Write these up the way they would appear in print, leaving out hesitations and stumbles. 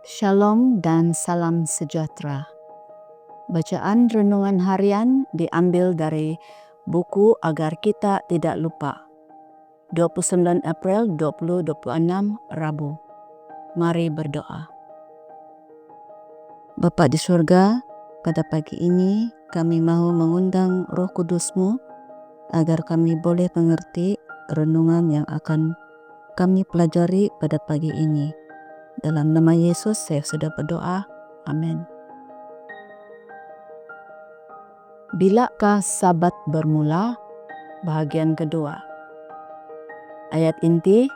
Shalom dan salam sejahtera. Bacaan renungan harian diambil dari buku Agar Kita Tidak Lupa. 29 April 2026 Rabu. Mari berdoa. Bapa di surga, pada pagi ini kami mau mengundang Roh Kudus-Mu agar kami boleh mengerti renungan yang akan kami pelajari pada pagi ini. Dalam nama Yesus saya sudah berdoa. Amin. Bilakah Sabat bermula? Bahagian kedua. Ayat inti,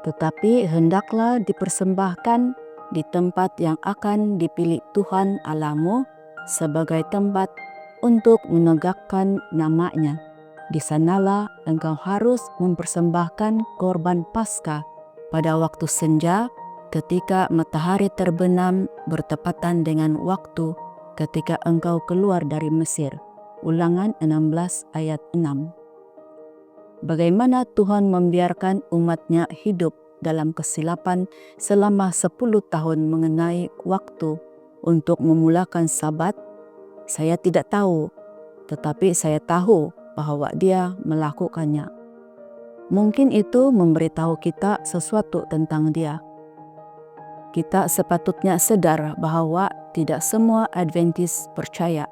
tetapi hendaklah dipersembahkan di tempat yang akan dipilih Tuhan Allahmu sebagai tempat untuk menegakkan nama-Nya. Di sanalah engkau harus mempersembahkan korban Paskah pada waktu senja ketika matahari terbenam bertepatan dengan waktu ketika engkau keluar dari Mesir. Ulangan 16 ayat 6. Bagaimana Tuhan membiarkan umat-Nya hidup dalam kesilapan selama 10 tahun mengenai waktu untuk memulakan Sabat? Saya tidak tahu, tetapi saya tahu bahwa Dia melakukannya. Mungkin itu memberitahu kita sesuatu tentang Dia. Kita sepatutnya sadar bahwa tidak semua Adventis percaya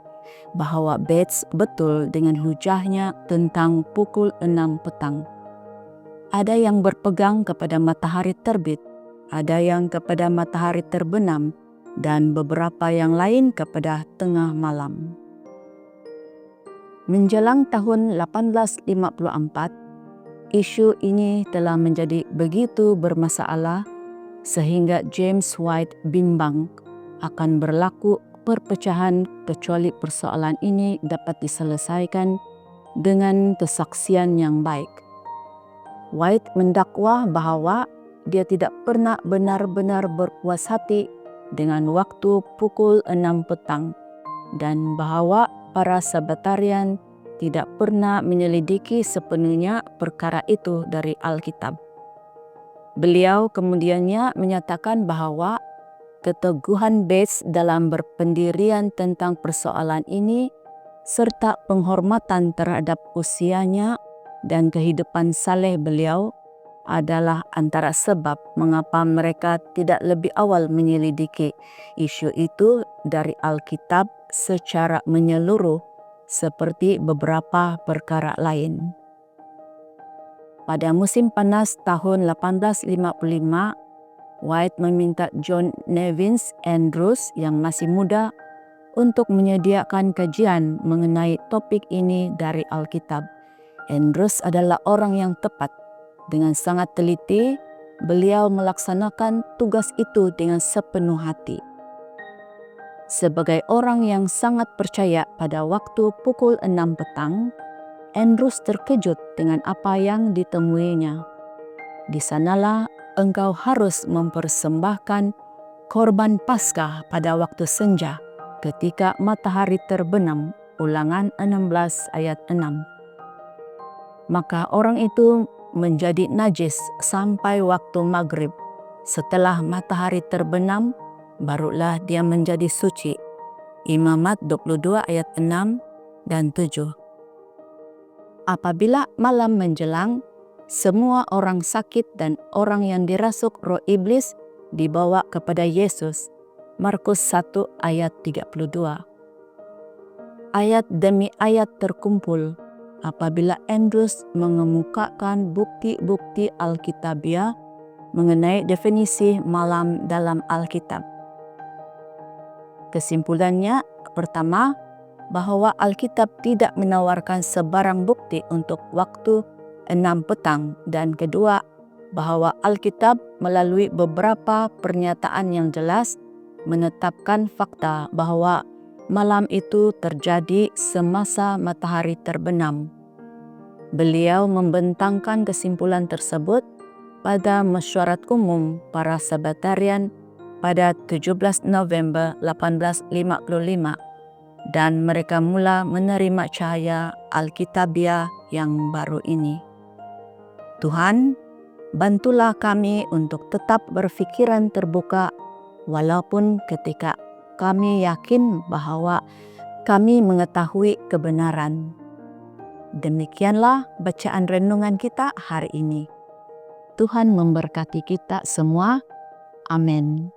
bahwa Bates betul dengan hujahnya tentang pukul 6 petang. Ada yang berpegang kepada matahari terbit, ada yang kepada matahari terbenam, dan beberapa yang lain kepada tengah malam. Menjelang tahun 1854, isu ini telah menjadi begitu bermasalah sehingga James White bimbang akan berlaku perpecahan kecuali persoalan ini dapat diselesaikan dengan kesaksian yang baik. White mendakwa bahwa dia tidak pernah benar-benar berpuas hati dengan waktu pukul 6 petang dan bahwa para Sabatarian tidak pernah menyelidiki sepenuhnya perkara itu dari Alkitab. Beliau kemudiannya menyatakan bahwa keteguhan Bates dalam berpendirian tentang persoalan ini serta penghormatan terhadap usianya dan kehidupan saleh beliau adalah antara sebab mengapa mereka tidak lebih awal menyelidiki isu itu dari Alkitab secara menyeluruh seperti beberapa perkara lain. Pada musim panas tahun 1855, White meminta John Nevins Andrews yang masih muda untuk menyediakan kajian mengenai topik ini dari Alkitab. Andrews adalah orang yang tepat. Dengan sangat teliti, beliau melaksanakan tugas itu dengan sepenuh hati. Sebagai orang yang sangat percaya pada waktu pukul 6 petang, Andrews terkejut dengan apa yang ditemuinya. Di sanalah engkau harus mempersembahkan korban Paskah pada waktu senja ketika matahari terbenam. Ulangan 16 ayat 6. Maka orang itu menjadi najis sampai waktu maghrib. Setelah matahari terbenam, barulah dia menjadi suci. Imamat 22 ayat 6 dan 7. Apabila malam menjelang, semua orang sakit dan orang yang dirasuk roh iblis dibawa kepada Yesus. Markus 1 ayat 32. Ayat demi ayat terkumpul apabila Andrews mengemukakan bukti-bukti Alkitabiah mengenai definisi malam dalam Alkitab. Kesimpulannya, pertama, bahwa Alkitab tidak menawarkan sebarang bukti untuk waktu 6 petang, dan kedua, bahwa Alkitab melalui beberapa pernyataan yang jelas menetapkan fakta bahwa malam itu terjadi semasa matahari terbenam. Beliau membentangkan kesimpulan tersebut pada mesyuarat umum para Sabatarian pada 17 November 1855. Dan mereka mula menerima cahaya Alkitabiah yang baru ini. Tuhan, bantulah kami untuk tetap berfikiran terbuka walaupun ketika kami yakin bahwa kami mengetahui kebenaran. Demikianlah bacaan renungan kita hari ini. Tuhan memberkati kita semua. Amin.